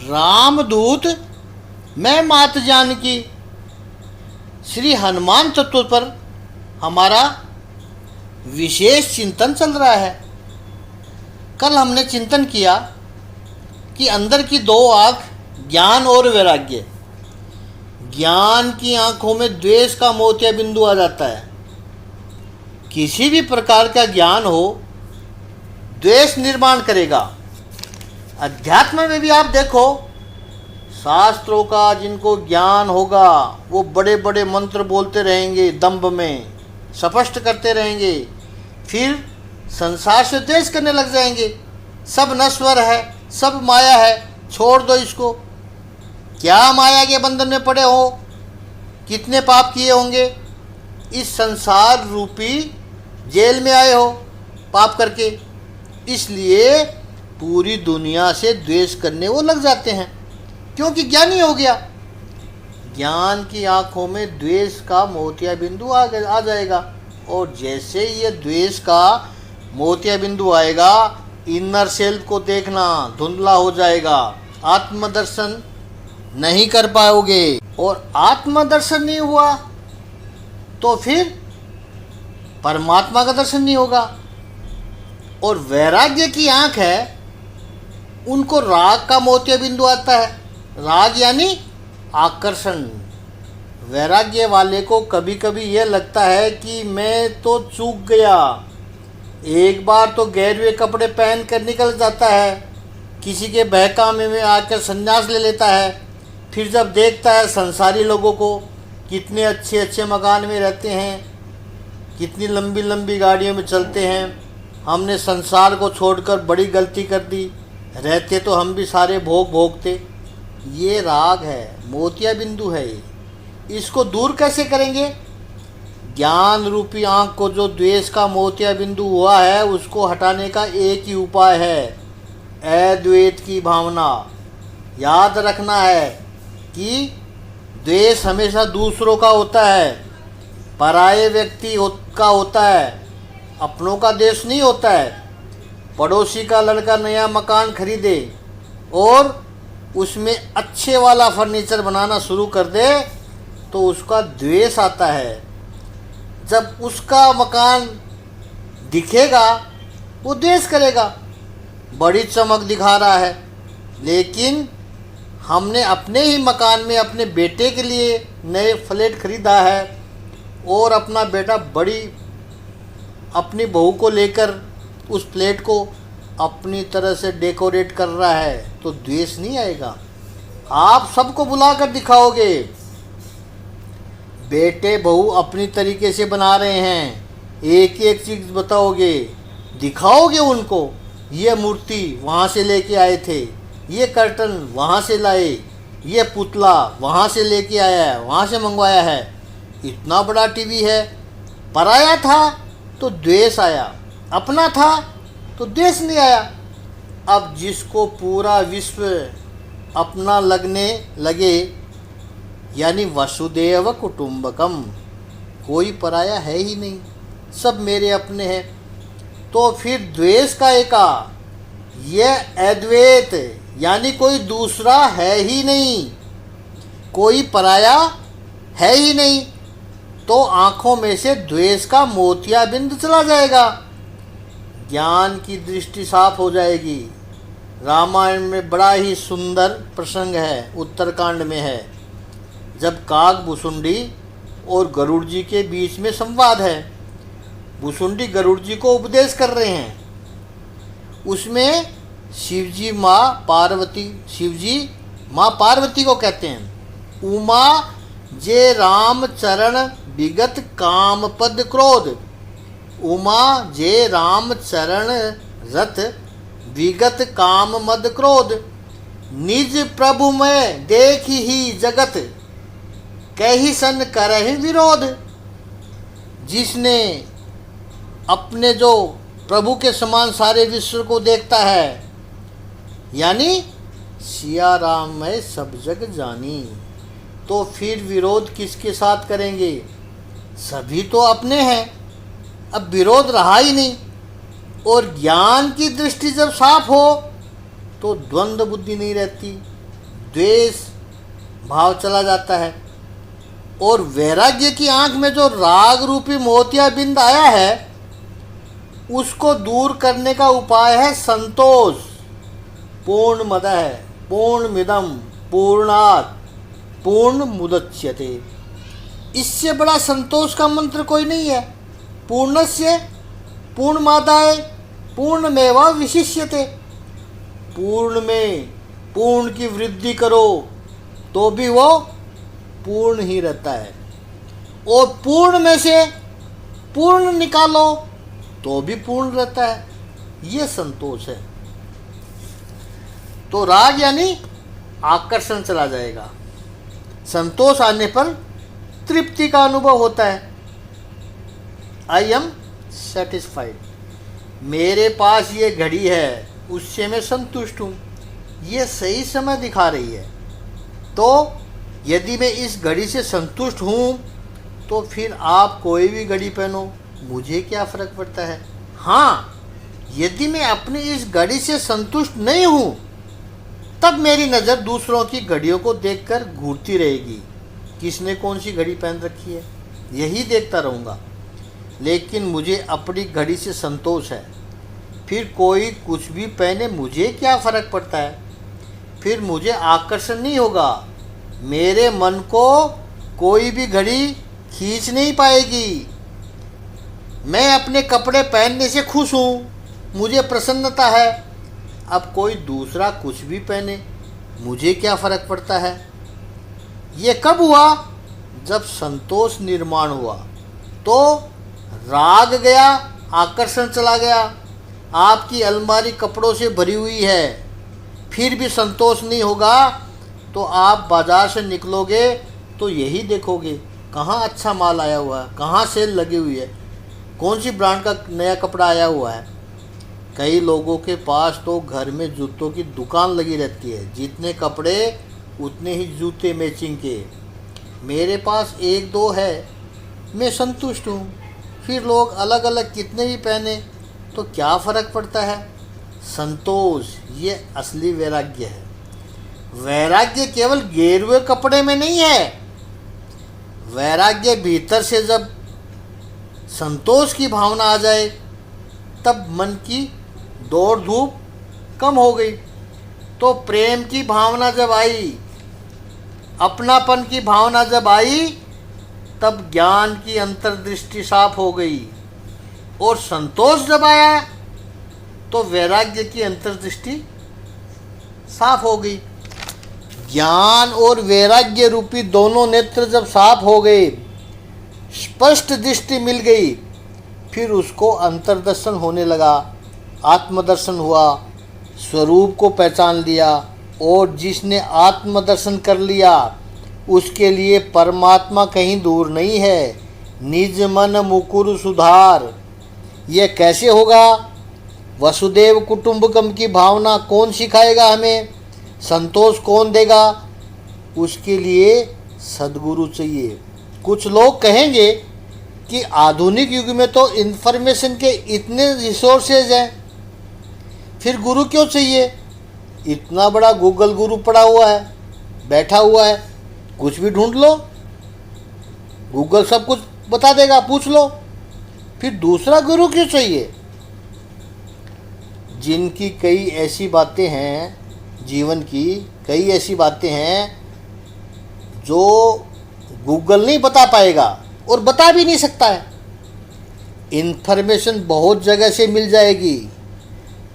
रामदूत मैं मात जानकी। श्री हनुमान तत्व पर हमारा विशेष चिंतन चल रहा है। कल हमने चिंतन किया कि अंदर की दो आँख ज्ञान और वैराग्य। ज्ञान की आँखों में द्वेष का मोतिया बिंदु आ जाता है। किसी भी प्रकार का ज्ञान हो द्वेष निर्माण करेगा। अध्यात्म में भी आप देखो, शास्त्रों का जिनको ज्ञान होगा वो बड़े बड़े मंत्र बोलते रहेंगे, दंभ में स्पष्ट करते रहेंगे, फिर संसार से द्वेष करने लग जाएंगे। सब नश्वर है, सब माया है, छोड़ दो इसको। क्या माया के बंधन में पड़े हो, कितने पाप किए होंगे, इस संसार रूपी जेल में आए हो पाप करके, इसलिए पूरी दुनिया से द्वेष करने वो लग जाते हैं, क्योंकि ज्ञानी हो गया। ज्ञान की आंखों में द्वेष का मोतिया बिंदु आ जाएगा, और जैसे ये द्वेष का मोतिया बिंदु आएगा, इनर सेल्फ को देखना धुंधला हो जाएगा, आत्मदर्शन नहीं कर पाओगे। और आत्मदर्शन नहीं हुआ तो फिर परमात्मा का दर्शन नहीं होगा। और वैराग्य की आंख है, उनको राग का मोतिया बिंदु आता है। राग यानी आकर्षण। वैराग्य वाले को कभी कभी यह लगता है कि मैं तो चूक गया। एक बार तो गैरवे कपड़े पहन कर निकल जाता है, किसी के बहकावे में आकर संन्यास ले लेता है, फिर जब देखता है संसारी लोगों को कितने अच्छे अच्छे मकान में रहते हैं, कितनी लंबी लंबी गाड़ियों में चलते हैं, हमने संसार को छोड़कर बड़ी गलती कर दी, रहते तो हम भी सारे भोग भोगते। ये राग है, मोतिया बिंदु है। इसको दूर कैसे करेंगे? ज्ञान रूपी आँख को जो द्वेष का मोतिया बिंदु हुआ है, उसको हटाने का एक ही उपाय है, अद्वैत की भावना। याद रखना है कि द्वेष हमेशा दूसरों का होता है, पराये व्यक्ति का होता है, अपनों का द्वेष नहीं होता है। पड़ोसी का लड़का नया मकान खरीदे और उसमें अच्छे वाला फर्नीचर बनाना शुरू कर दे तो उसका द्वेष आता है। जब उसका मकान दिखेगा वो द्वेष करेगा, बड़ी चमक दिखा रहा है, लेकिन हमने अपने ही मकान में अपने बेटे के लिए नए फ्लैट खरीदा है और अपना बेटा बड़ी अपनी बहू को लेकर उस फ्लैट को अपनी तरह से डेकोरेट कर रहा है, तो द्वेष नहीं आएगा। आप सबको बुलाकर दिखाओगे, बेटे बहू अपनी तरीके से बना रहे हैं, एक एक चीज़ बताओगे, दिखाओगे उनको, ये मूर्ति वहाँ से लेके आए थे, ये कर्टन वहाँ से लाए, ये पुतला वहाँ से लेके आया है, वहाँ से मंगवाया है, इतना बड़ा टीवी है। पराया था तो द्वेष आया, अपना था तो द्वेष नहीं आया। अब जिसको पूरा विश्व अपना लगने लगे, यानी वसुदेव कुटुंबकम, कोई पराया है ही नहीं, सब मेरे अपने हैं, तो फिर द्वेष का एका, यह अद्वैत यानी कोई दूसरा है ही नहीं, कोई पराया है ही नहीं, तो आँखों में से द्वेष का मोतिया बिंदु चला जाएगा, ज्ञान की दृष्टि साफ हो जाएगी। रामायण में बड़ा ही सुंदर प्रसंग है, उत्तरकांड में है, जब काग भुसुंडी और गरुड़ जी के बीच में संवाद है। भुसुंडी गरुड़ जी को उपदेश कर रहे हैं, उसमें शिवजी माँ पार्वती को कहते हैं, उमा जे राम चरण विगत काम पद क्रोध, उमा जे राम चरण रथ विगत काम मद क्रोध, निज प्रभु में देख ही जगत कही सन करहि विरोध। जिसने अपने जो प्रभु के समान सारे विश्व को देखता है, यानी सिया राम में सब जग जानी, तो फिर विरोध किसके साथ करेंगे? सभी तो अपने हैं, अब विरोध रहा ही नहीं। और ज्ञान की दृष्टि जब साफ हो तो द्वंद्व बुद्धि नहीं रहती, द्वेष भाव चला जाता है। और वैराग्य की आंख में जो राग रूपी मोतियाबिंद आया है उसको दूर करने का उपाय है संतोष। पूर्णमदः पूर्णमिदं पूर्णात् पूर्णमुदच्यते। इससे बड़ा संतोष का मंत्र कोई नहीं है। पूर्णस्य पूर्णमादाय पूर्णमेवावशिष्यते। पूर्ण में पूर्ण की वृद्धि करो तो भी वो पूर्ण ही रहता है, और पूर्ण में से पूर्ण निकालो तो भी पूर्ण रहता है। ये संतोष है। तो राग यानी आकर्षण चला जाएगा। संतोष आने पर तृप्ति का अनुभव होता है। I am satisfied. मेरे पास ये घड़ी है, उससे मैं संतुष्ट हूँ, ये सही समय दिखा रही है। तो यदि मैं इस घड़ी से संतुष्ट हूँ तो फिर आप कोई भी घड़ी पहनो, मुझे क्या फ़र्क पड़ता है। हाँ, यदि मैं अपनी इस घड़ी से संतुष्ट नहीं हूँ तब मेरी नज़र दूसरों की घड़ियों को देखकर घूरती रहेगी, किसने कौन सी घड़ी पहन रखी है, यही देखता रहूँगा। लेकिन मुझे अपनी घड़ी से संतोष है, फिर कोई कुछ भी पहने मुझे क्या फ़र्क पड़ता है। फिर मुझे आकर्षण नहीं होगा, मेरे मन को कोई भी घड़ी खींच नहीं पाएगी। मैं अपने कपड़े पहनने से खुश हूँ, मुझे प्रसन्नता है। अब कोई दूसरा कुछ भी पहने, मुझे क्या फ़र्क पड़ता है। ये कब हुआ? जब संतोष निर्माण हुआ। तो राग गया, आकर्षण चला गया। आपकी अलमारी कपड़ों से भरी हुई है, फिर भी संतोष नहीं होगा तो आप बाज़ार से निकलोगे तो यही देखोगे कहाँ अच्छा माल आया हुआ है, कहाँ सेल लगी हुई है, कौन सी ब्रांड का नया कपड़ा आया हुआ है। कई लोगों के पास तो घर में जूतों की दुकान लगी रहती है, जितने कपड़े उतने ही जूते मैचिंग के। मेरे पास एक दो है, मैं संतुष्ट हूँ। फिर लोग अलग अलग कितने भी पहने तो क्या फ़र्क पड़ता है। संतोष, ये असली वैराग्य है। वैराग्य केवल गेरुए कपड़े में नहीं है। वैराग्य भीतर से जब संतोष की भावना आ जाए तब मन की दौड़ धूप कम हो गई। तो प्रेम की भावना जब आई, अपनापन की भावना जब आई, तब ज्ञान की अंतर्दृष्टि साफ हो गई। और संतोष जब आया तो वैराग्य की अंतर्दृष्टि साफ हो गई। ज्ञान और वैराग्य रूपी दोनों नेत्र जब साफ हो गए, स्पष्ट दृष्टि मिल गई, फिर उसको अंतर्दर्शन होने लगा, आत्मदर्शन हुआ, स्वरूप को पहचान लिया। और जिसने आत्मदर्शन कर लिया उसके लिए परमात्मा कहीं दूर नहीं है। निज मन मुकुर सुधार। ये कैसे होगा? वसुदेव कुटुंबकम की भावना कौन सिखाएगा हमें? संतोष कौन देगा? उसके लिए सद्गुरु चाहिए। कुछ लोग कहेंगे कि आधुनिक युग में तो इन्फॉर्मेशन के इतने रिसोर्सेज हैं, फिर गुरु क्यों चाहिए? इतना बड़ा गूगल गुरु पड़ा हुआ है, बैठा हुआ है, कुछ भी ढूंढ लो, गूगल सब कुछ बता देगा, पूछ लो। फिर दूसरा गुरु क्यों चाहिए? जिनकी कई ऐसी बातें हैं, जीवन की कई ऐसी बातें हैं जो गूगल नहीं बता पाएगा और बता भी नहीं सकता है। इन्फॉर्मेशन बहुत जगह से मिल जाएगी,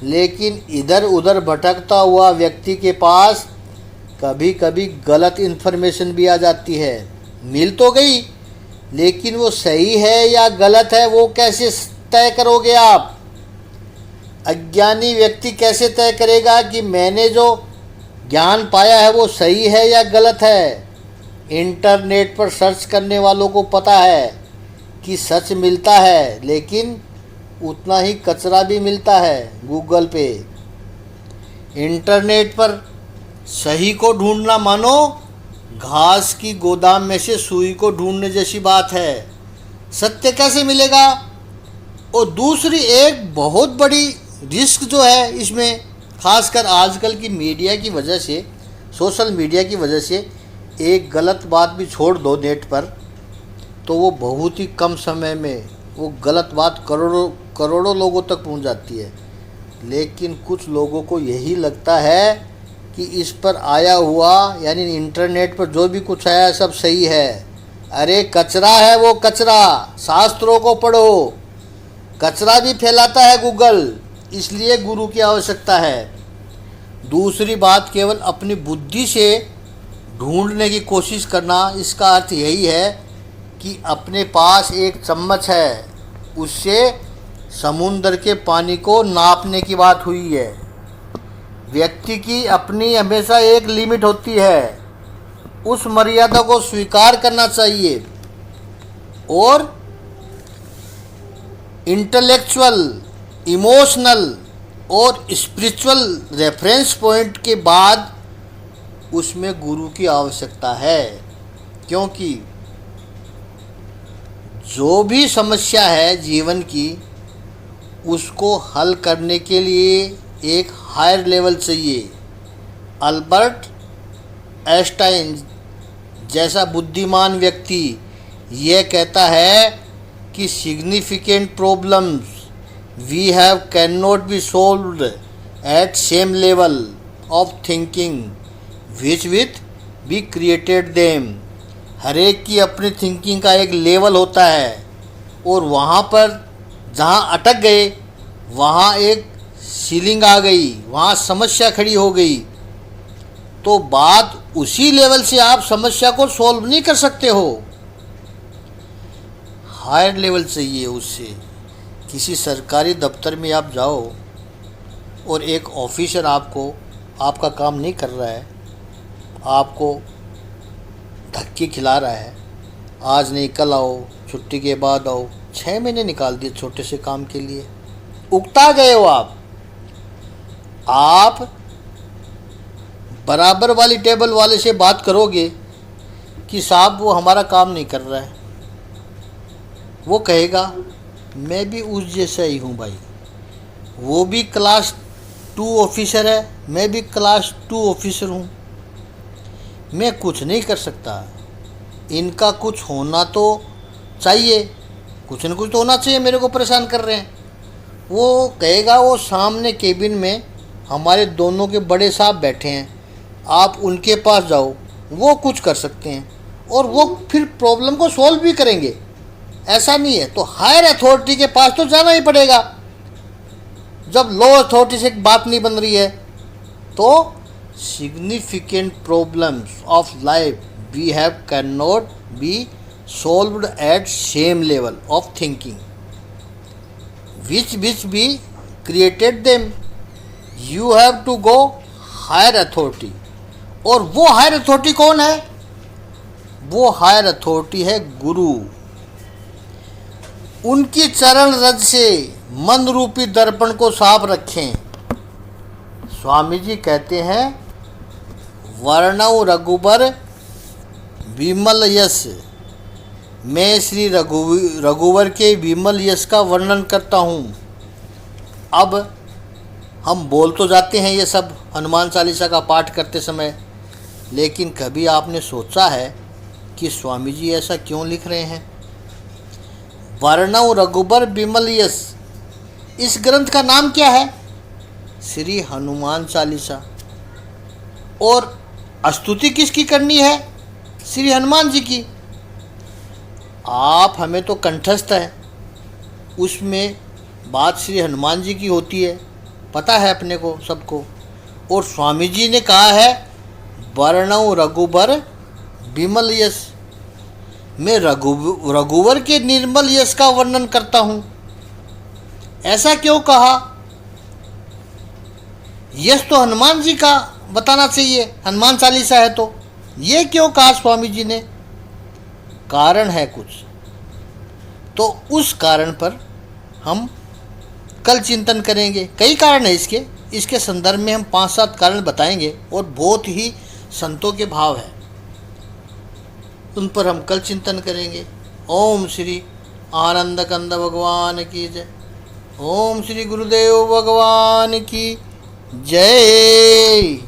लेकिन इधर उधर भटकता हुआ व्यक्ति के पास कभी कभी गलत इन्फॉर्मेशन भी आ जाती है। मिल तो गई, लेकिन वो सही है या गलत है वो कैसे तय करोगे आप? अज्ञानी व्यक्ति कैसे तय करेगा कि मैंने जो ज्ञान पाया है वो सही है या गलत है? इंटरनेट पर सर्च करने वालों को पता है कि सच मिलता है, लेकिन उतना ही कचरा भी मिलता है गूगल पे। इंटरनेट पर सही को ढूंढना मानो घास की गोदाम में से सुई को ढूंढने जैसी बात है। सत्य कैसे मिलेगा? और दूसरी एक बहुत बड़ी रिस्क जो है इसमें, खासकर आजकल की मीडिया की वजह से सोशल मीडिया की वजह से एक गलत बात भी छोड़ दो नेट पर, तो वो बहुत ही कम समय में वो गलत बात करोड़ों करोड़ों लोगों तक पहुंच जाती है। लेकिन कुछ लोगों को यही लगता है कि इस पर आया हुआ यानी इंटरनेट पर जो भी कुछ आया सब सही है। अरे कचरा है वो कचरा, शास्त्रों को पढ़ो। कचरा भी फैलाता है गूगल, इसलिए गुरु की आवश्यकता है। दूसरी बात, केवल अपनी बुद्धि से ढूंढने की कोशिश करना, इसका अर्थ यही है कि अपने पास एक चम्मच है, उससे समुद्र के पानी को नापने की बात हुई है। व्यक्ति की अपनी हमेशा एक लिमिट होती है, उस मर्यादा को स्वीकार करना चाहिए और इंटेलेक्चुअल, इमोशनल और स्पिरिचुअल रेफरेंस पॉइंट के बाद उसमें गुरु की आवश्यकता है। क्योंकि जो भी समस्या है जीवन की, उसको हल करने के लिए एक हायर लेवल चाहिए। अल्बर्ट आइंस्टाइन जैसा बुद्धिमान व्यक्ति यह कहता है कि significant problems we have can not be solved at same level of thinking which with we created them. हर एक की अपनी थिंकिंग का एक लेवल होता है और वहाँ पर जहाँ अटक गए वहाँ एक सीलिंग आ गई, वहाँ समस्या खड़ी हो गई, तो बात उसी लेवल से आप समस्या को सॉल्व नहीं कर सकते हो। हायर लेवल चाहिए उससे। किसी सरकारी दफ्तर में आप जाओ और एक ऑफिसर आपको आपका काम नहीं कर रहा है, आपको धक्के खिला रहा है, आज नहीं कल आओ, छुट्टी के बाद आओ, 6 महीने निकाल दिए छोटे से काम के लिए, उकता गए हो आप बराबर वाली टेबल वाले से बात करोगे कि साहब वो हमारा काम नहीं कर रहा है, वो कहेगा मैं भी उस जैसा ही हूँ भाई, वो भी क्लास 2 ऑफिसर है, मैं भी क्लास 2 ऑफिसर हूँ, मैं कुछ नहीं कर सकता, इनका कुछ होना तो चाहिए, कुछ न कुछ तो होना चाहिए, मेरे को परेशान कर रहे हैं। वो कहेगा वो सामने केबिन में हमारे दोनों के बड़े साहब बैठे हैं, आप उनके पास जाओ, वो कुछ कर सकते हैं और वो फिर प्रॉब्लम को सॉल्व भी करेंगे। ऐसा नहीं है तो हायर अथॉरिटी के पास तो जाना ही पड़ेगा। जब लो अथॉरिटी से बात नहीं बन रही है तो significant problems of life we have can not be solved at same level of thinking which we created them, you have to go higher authority। और वो हायर अथॉरिटी कौन है? वो हायर अथॉरिटी है गुरु। उनकी चरण रज से मन रूपी दर्पण को साफ रखें। स्वामी जी कहते हैं वर्णव रघुबर विमल यश, मैं श्री रघुवर के विमल यश का वर्णन करता हूँ। अब हम बोल तो जाते हैं ये सब हनुमान चालीसा का पाठ करते समय, लेकिन कभी आपने सोचा है कि स्वामी जी ऐसा क्यों लिख रहे हैं? वर्णव रघुबर विमल यश, इस ग्रंथ का नाम क्या है? श्री हनुमान चालीसा। और स्तुति किसकी करनी है? श्री हनुमान जी की। आप हमें तो कंठस्थ है, उसमें बात श्री हनुमान जी की होती है, पता है अपने को सबको। और स्वामी जी ने कहा है वर्णव रघुबर विमल यश, मैं रघुवर के निर्मल यश का वर्णन करता हूँ। ऐसा क्यों कहा? यश तो हनुमान जी का बताना चाहिए, हनुमान चालीसा है तो ये क्यों कहा स्वामी जी ने? कारण है कुछ, तो उस कारण पर हम कल चिंतन करेंगे। कई कारण है इसके संदर्भ में हम 5-7 कारण बताएंगे और बहुत ही संतों के भाव है, उन पर हम कल चिंतन करेंगे। ओम श्री आनंद कंद भगवान की जय। ओम श्री गुरुदेव भगवान की जय।